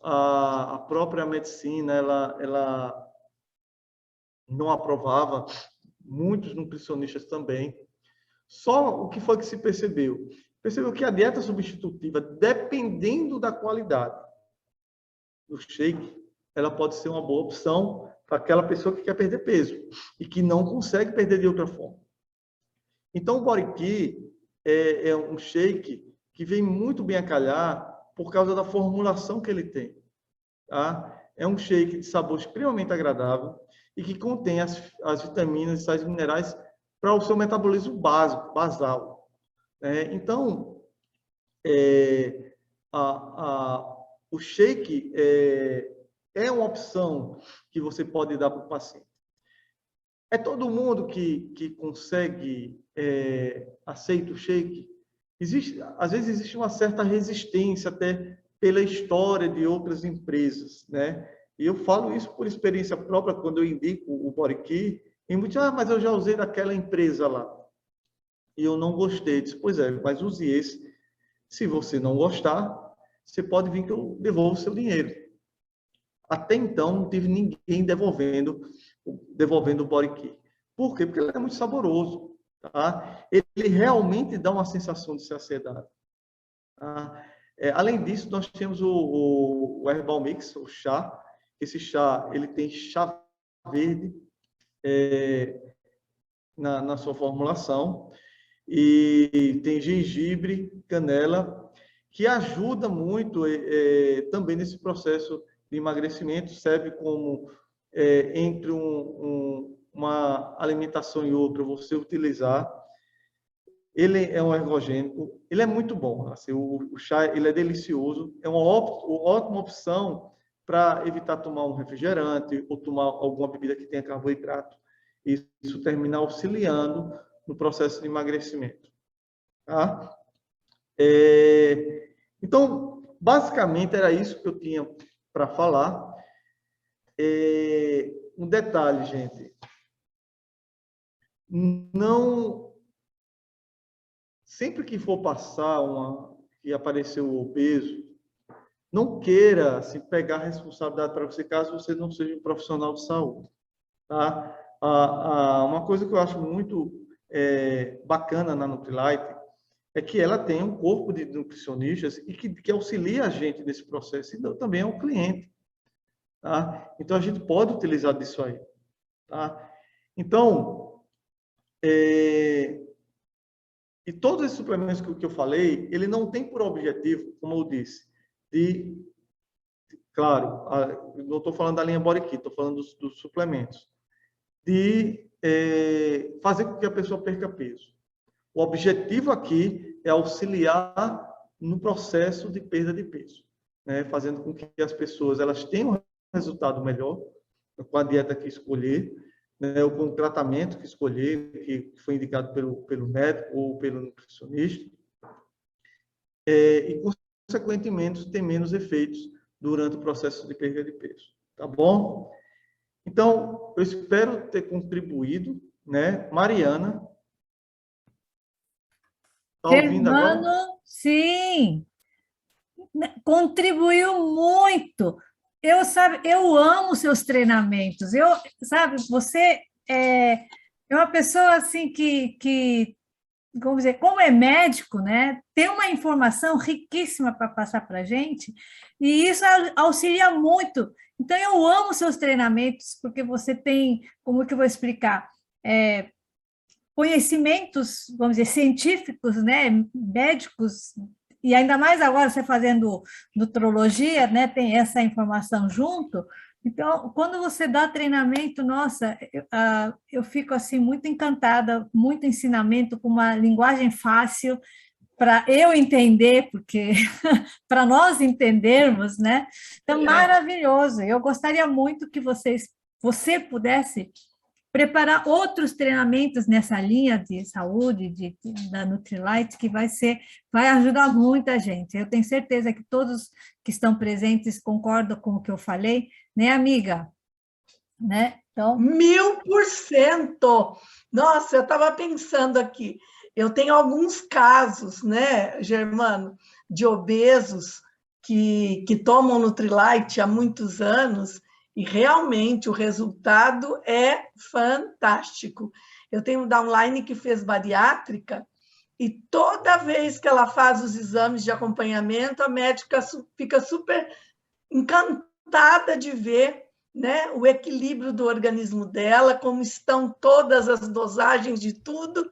a própria medicina, ela não aprovava, muitos nutricionistas também. Só o que foi que se percebeu? Percebeu que a dieta substitutiva, dependendo da qualidade do shake, ela pode ser uma boa opção para aquela pessoa que quer perder peso e que não consegue perder de outra forma. Então, o Body é um shake que vem muito bem a calhar por causa da formulação que ele tem. Tá? É um shake de sabor extremamente agradável e que contém as vitaminas e sais minerais para o seu metabolismo básico, basal. Então, o shake é uma opção que você pode dar para o paciente. É todo mundo que consegue aceita o shake? Às vezes existe uma certa resistência até pela história de outras empresas, né? E eu falo isso por experiência própria quando eu indico o Body, e muitos, mas eu já usei daquela empresa lá e eu não gostei. Disse, pois é, mas use esse. Se você não gostar, você pode vir que eu devolvo o seu dinheiro. Até então, não tive ninguém devolvendo o Body. Por quê? Porque ele é muito saboroso. Tá? Ele realmente dá uma sensação de saciedade. Tá? Além disso, nós temos o Herbal Mix, o chá. Esse chá, ele tem chá verde na sua formulação e tem gengibre, canela, que ajuda muito também nesse processo de emagrecimento, serve como entre uma alimentação e outra, você utilizar. Ele é um ergogênico, ele é muito bom. Assim, o chá ele é delicioso, é uma ótima opção para evitar tomar um refrigerante ou tomar alguma bebida que tenha carboidrato. Isso termina auxiliando no processo de emagrecimento. Tá? Então, basicamente, era isso que eu tinha para falar. Um detalhe, gente. Não... Sempre que for passar que apareceu o obeso, não queira assim, pegar a responsabilidade para você, caso você não seja um profissional de saúde. Tá? Uma coisa que eu acho muito bacana na Nutrilite é que ela tem um corpo de nutricionistas e que auxilia a gente nesse processo, e também é um cliente. Tá? Então, a gente pode utilizar disso aí. Tá? Então, e todos esses suplementos que eu falei, ele não tem por objetivo, como eu disse, claro, não estou falando da linha Body Kit, estou falando dos suplementos, de fazer com que a pessoa perca peso. O objetivo aqui é auxiliar no processo de perda de peso, né? Fazendo com que as pessoas elas tenham um resultado melhor com a dieta que escolher, né? Ou com o tratamento que escolher, que foi indicado pelo médico ou pelo nutricionista, e, consequentemente, ter menos efeitos durante o processo de perda de peso. Tá bom? Então, eu espero ter contribuído, né? Mariana, está ouvindo agora? Germano, sim, contribuiu muito. Eu amo seus treinamentos. Você é uma pessoa assim que vamos dizer, como é médico, né, tem uma informação riquíssima para passar para a gente, e isso auxilia muito. Então, eu amo seus treinamentos, porque você tem, como que eu vou explicar? Conhecimentos, vamos dizer, científicos, né, médicos, e ainda mais agora você fazendo nutrologia, né, tem essa informação junto. Então, quando você dá treinamento, nossa, eu fico assim muito encantada, muito ensinamento com uma linguagem fácil para eu entender, porque para nós entendermos, né? Então, maravilhoso. Eu gostaria muito que você pudesse preparar outros treinamentos nessa linha de saúde, da Nutrilite, que vai ajudar muita gente. Eu tenho certeza que todos que estão presentes concordam com o que eu falei, né, amiga? Né? Então... 1000%! Nossa, eu estava pensando aqui, eu tenho alguns casos, né, Germano, de obesos que tomam Nutrilite há muitos anos, E realmente o resultado é fantástico. Eu tenho um downline que fez bariátrica e toda vez que ela faz os exames de acompanhamento, a médica fica super encantada de ver, né, o equilíbrio do organismo dela, como estão todas as dosagens de tudo,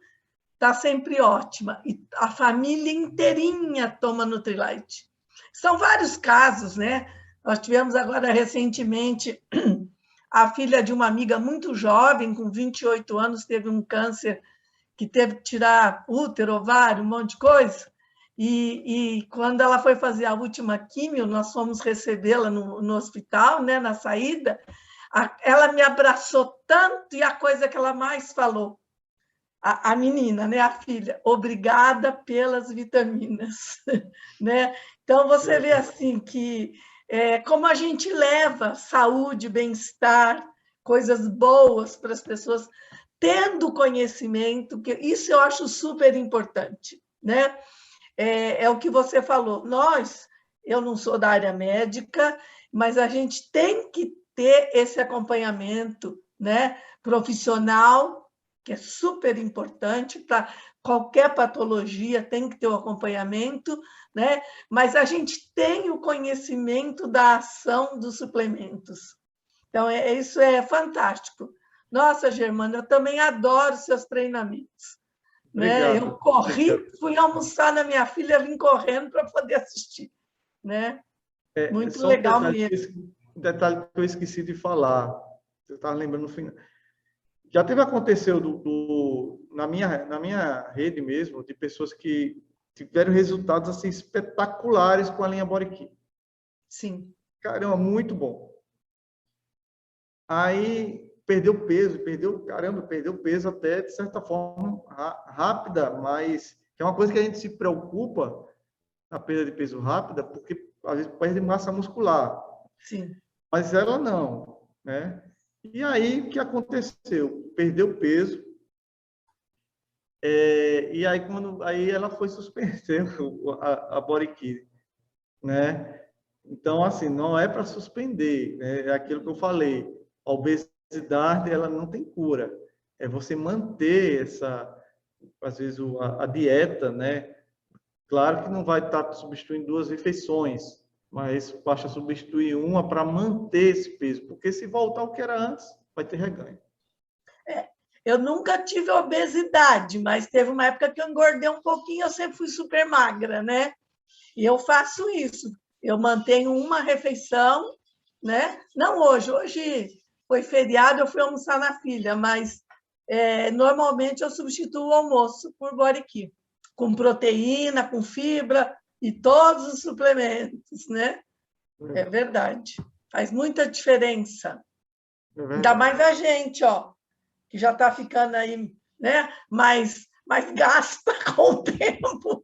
está sempre ótima. E a família inteirinha toma Nutrilite. São vários casos, né? Nós tivemos agora recentemente a filha de uma amiga muito jovem, com 28 anos, teve um câncer que teve que tirar útero, ovário, um monte de coisa. E quando ela foi fazer a última químio, nós fomos recebê-la no hospital, né, na saída, ela me abraçou tanto e a coisa que ela mais falou, a menina, né, a filha, obrigada pelas vitaminas. Né? Então, você vê assim que como a gente leva saúde, bem-estar, coisas boas para as pessoas, tendo conhecimento, que isso eu acho super importante, né? É o que você falou. Eu não sou da área médica, mas a gente tem que ter esse acompanhamento, né, profissional, que é super importante para qualquer patologia, tem que ter o acompanhamento, né? Mas a gente tem o conhecimento da ação dos suplementos. Então, isso é fantástico. Nossa, Germana, eu também adoro seus treinamentos. Né? Eu corri, fui almoçar na minha filha, vim correndo para poder assistir. Né? Muito legal mesmo. Um detalhe que eu esqueci de falar, eu estava lembrando no final. Já aconteceu na minha rede mesmo, de pessoas que tiveram resultados assim, espetaculares com a linha Body Key. Sim. Caramba, muito bom. Aí perdeu peso até, de certa forma, rápida, mas é uma coisa que a gente se preocupa, a perda de peso rápida, porque às vezes perde massa muscular. Sim. Mas ela não, né? E aí, o que aconteceu? Perdeu peso, e aí ela foi suspender a Body Key, né? Então, assim, não é para suspender, né? É aquilo que eu falei, a obesidade, ela não tem cura. É você manter às vezes, a dieta, né? Claro que não vai estar substituindo 2 refeições, mas basta substituir uma para manter esse peso, porque se voltar ao que era antes, vai ter reganho. Eu nunca tive obesidade, mas teve uma época que eu engordei um pouquinho, eu sempre fui super magra, né? E eu faço isso. Eu mantenho uma refeição, né? Não hoje foi feriado, eu fui almoçar na filha, mas normalmente eu substituo o almoço por Body Key, com proteína, com fibra e todos os suplementos, né? É verdade. Faz muita diferença. Ainda mais a gente, que já está ficando aí, né? mais gasta com o tempo.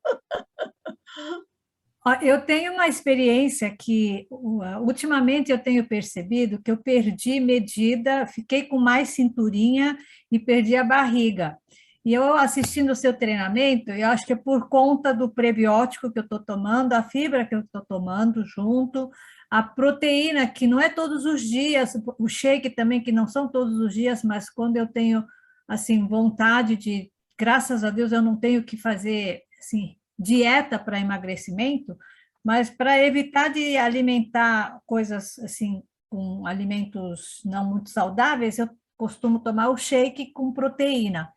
Eu tenho uma experiência que, ultimamente, eu tenho percebido que eu perdi medida, fiquei com mais cinturinha e perdi a barriga. E eu, assistindo o seu treinamento, eu acho que é por conta do prebiótico que eu estou tomando, a fibra que eu estou tomando junto, a proteína, que não é todos os dias, o shake também, que não são todos os dias, mas quando eu tenho, assim, vontade de, graças a Deus, eu não tenho que fazer, assim, dieta para emagrecimento, mas para evitar de alimentar coisas assim, com alimentos não muito saudáveis, eu costumo tomar o shake com proteína,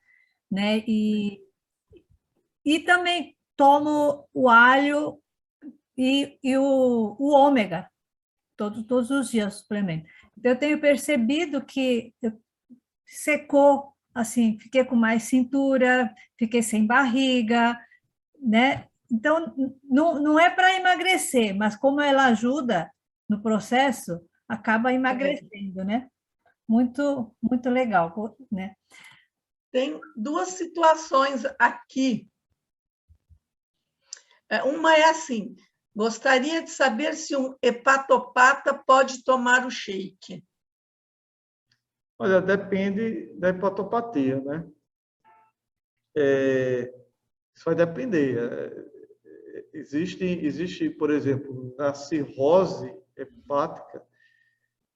né? E também tomo o alho e o ômega, todos os dias, suplemento. Então, eu tenho percebido que secou, assim, fiquei com mais cintura, fiquei sem barriga, né? Então, não é para emagrecer, mas como ela ajuda no processo, acaba emagrecendo, né? Muito, muito legal, né? Tem 2 situações aqui. Uma é assim, gostaria de saber se um hepatopata pode tomar o shake. Olha, depende da hepatopatia, né? Isso vai depender. Existe, por exemplo, na cirrose hepática,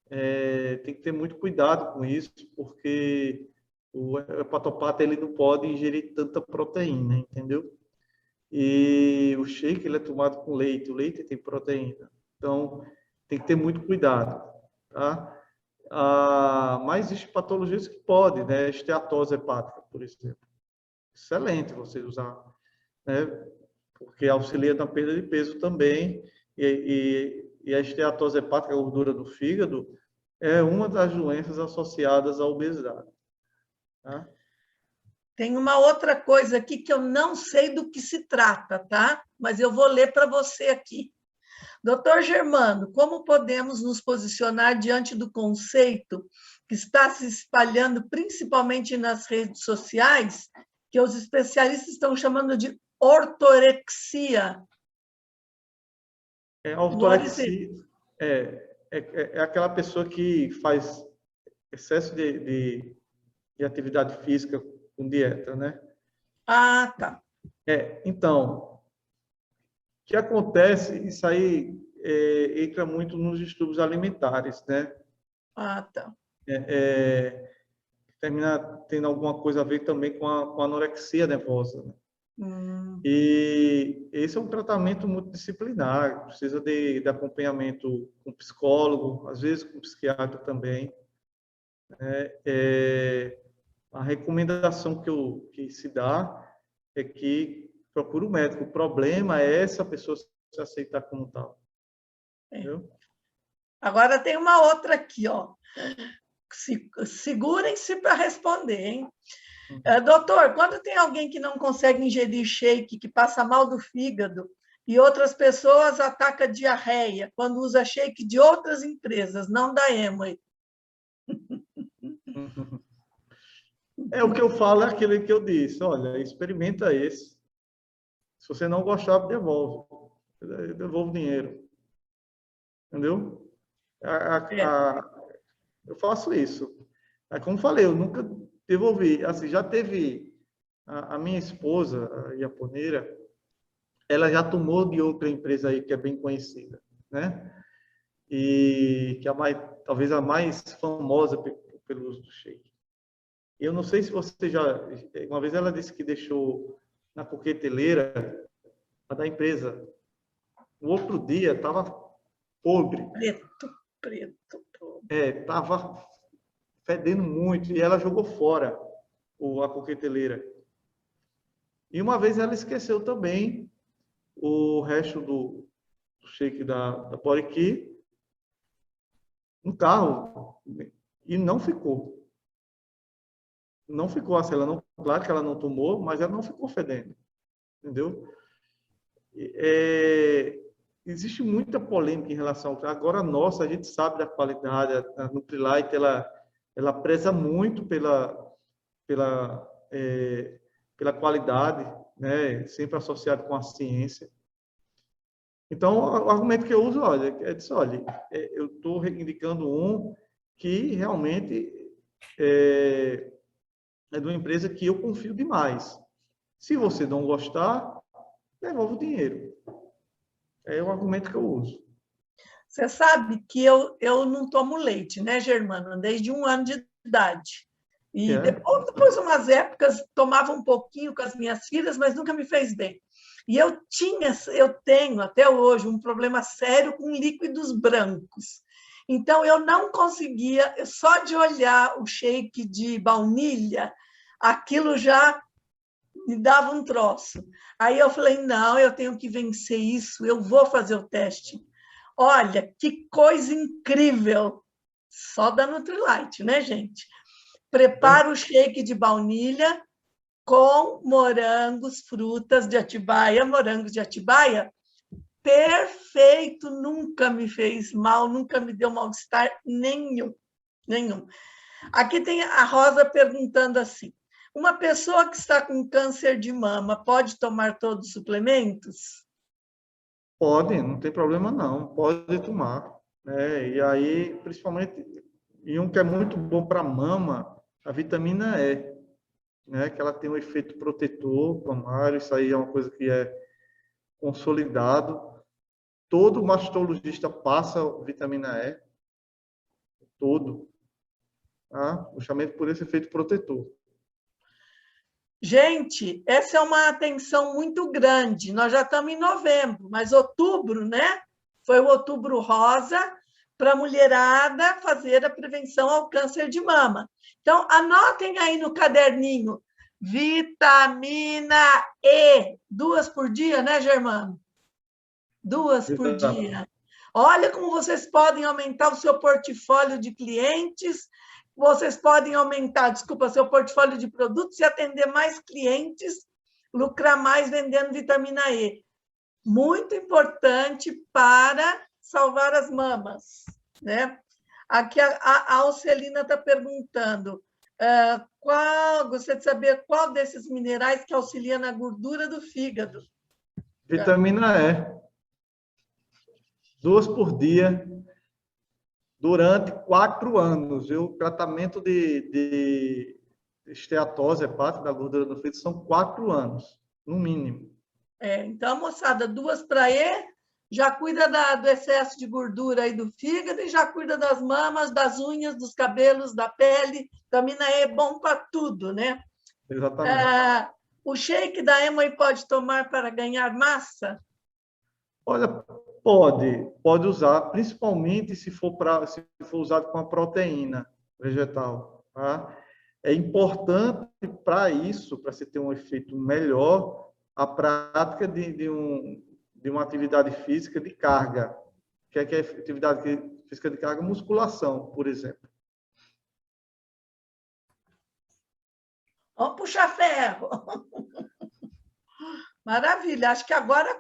tem que ter muito cuidado com isso, porque o hepatopata ele não pode ingerir tanta proteína, entendeu? E o shake ele é tomado com leite, o leite tem proteína. Então, tem que ter muito cuidado, tá? Mas existem patologias que podem, né? Esteatose hepática, por exemplo. Excelente você usar, né? Porque auxilia na perda de peso também. E a esteatose hepática, a gordura do fígado, é uma das doenças associadas à obesidade. Tá? Tem uma outra coisa aqui que eu não sei do que se trata, tá? Mas eu vou ler para você aqui. Doutor Germano, como podemos nos posicionar diante do conceito que está se espalhando principalmente nas redes sociais, que os especialistas estão chamando de ortorexia? A ortorexia é aquela pessoa que faz excesso de atividade física com dieta, né? Ah, tá. Então, o que acontece, isso aí entra muito nos distúrbios alimentares, né? Ah, tá. Termina tendo alguma coisa a ver também com a anorexia nervosa, né? Hum. E esse é um tratamento multidisciplinar, precisa de acompanhamento com psicólogo, às vezes com psiquiatra também. A recomendação que se dá é que procure o médico. O problema é essa pessoa se aceitar como tal. Entendeu? Agora tem uma outra aqui, ó. Segurem-se para responder, hein? Doutor, quando tem alguém que não consegue ingerir shake, que passa mal do fígado, e outras pessoas atacam diarreia quando usa shake de outras empresas, não da Amway. O que eu falo é aquilo que eu disse. Olha, experimenta esse. Se você não gostar, devolve. Devolve o dinheiro. Entendeu? Eu faço isso. Como falei, eu nunca devolvi. Assim, já teve a minha esposa, a japoneira, ela já tomou de outra empresa aí que é bem conhecida, né? E que é talvez a mais famosa pelo uso do shake. Eu não sei se você uma vez ela disse que deixou na coqueteleira da empresa. No outro dia estava podre. Preto. Estava fedendo muito e ela jogou fora a coqueteleira. E uma vez ela esqueceu também o resto do shake da Boriqui no carro e não ficou. Não ficou assim, claro que ela não tomou, mas ela não ficou fedendo, entendeu? Existe muita polêmica em relação ao agora nossa, a gente sabe da qualidade, a Nutrilite ela preza muito pela qualidade, né? Sempre associado com a ciência. Então, o argumento que eu uso, olha, eu estou indicando um que realmente é de uma empresa que eu confio demais. Se você não gostar, devolve o dinheiro. É o argumento que eu uso. Você sabe que eu não tomo leite, né, Germano? Desde 1 ano de idade. E depois, umas épocas, tomava um pouquinho com as minhas filhas, mas nunca me fez bem. E eu tenho até hoje um problema sério com líquidos brancos. Então, eu não conseguia, só de olhar o shake de baunilha, aquilo já me dava um troço. Aí eu falei, não, eu tenho que vencer isso, eu vou fazer o teste. Olha, que coisa incrível! Só da Nutrilite, né, gente? Prepara o shake de baunilha com morangos, frutas de Atibaia, morangos de Atibaia. Perfeito, nunca me fez mal, nunca me deu mal-estar nenhum. Aqui tem a Rosa perguntando assim: uma pessoa que está com câncer de mama pode tomar todos os suplementos? Pode, não tem problema não, pode tomar. Né? E aí, principalmente, e um que é muito bom para a mama, a vitamina E, né? Que ela tem um efeito protetor mamário, isso aí é uma coisa que é consolidado. Todo mastologista passa vitamina E. todo. Tá? Justamente por esse efeito protetor. Gente, essa é uma atenção muito grande. Nós já estamos em novembro, mas outubro, né? Foi o Outubro Rosa para a mulherada fazer a prevenção ao câncer de mama. Então, anotem aí no caderninho, vitamina E, 2 por dia, né, Germano? 2 por dia. Olha como vocês podem aumentar o seu portfólio de clientes, vocês podem aumentar, desculpa, seu portfólio de produtos e atender mais clientes, lucrar mais vendendo vitamina E. Muito importante para salvar as mamas, né? Aqui a Alcelina está perguntando, gostaria de saber qual desses minerais que auxilia na gordura do fígado. Vitamina E. 2 por dia, durante 4 anos. O tratamento de esteatose hepática da gordura do fígado são 4 anos, no mínimo. Então, moçada, 2 para E, já cuida do excesso de gordura aí do fígado e já cuida das mamas, das unhas, dos cabelos, da pele. Vitamina E é bom para tudo, né? Exatamente. O shake da Emoi pode tomar para ganhar massa? Olha, pode usar, principalmente se for usado com a proteína vegetal, tá? É importante para isso, para se ter um efeito melhor, a prática de uma atividade física de carga, que é atividade física de carga, musculação, por exemplo. Vamos puxar ferro. Maravilha, acho que agora